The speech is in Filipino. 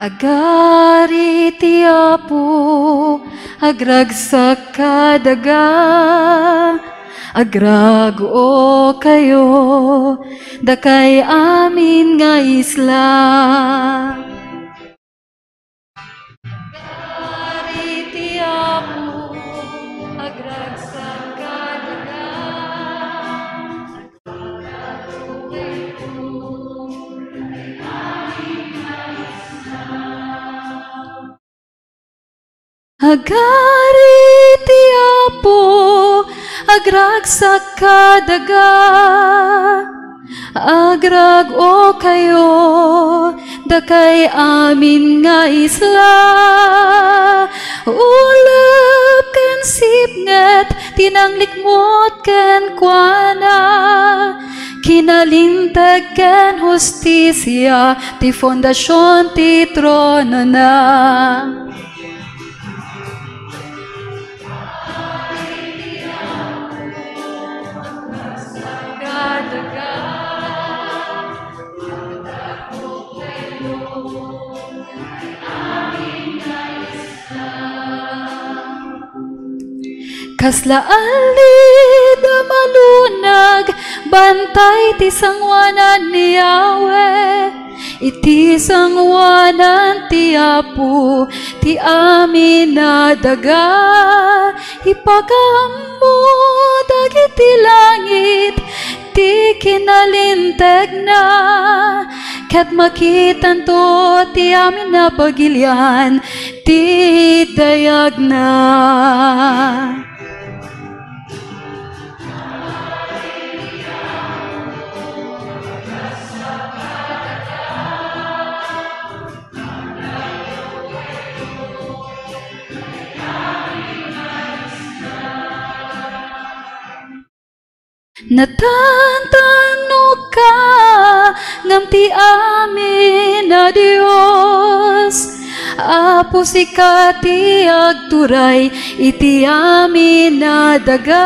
Agari ti Apo, agragsak kadaga, agrago kayo, dakay amin nga isla. Agari ti Apo, agragsak kadaga, agrago kayo, dakay amin nga isla. Agari ti Apo, agragsak kadaga, agrago kayo, dakay amin nga isla. Ulap ken sipnget, tinanglikmot ken kuana, kinalintag ken hustisya, ti fondasyon ti trono na. Kaslaali da malunag, bantay ti sangwanan ni Yahweh, iti sangwanan ti Apo, ti amin na daga, ipagamo dagiti langit, ti kinalinteg na, ket makitan to ti amin na pagilian, ti dayag na. Natantano ka ngam ti amin na Dios, Apo sikati agturay iti amin na daga,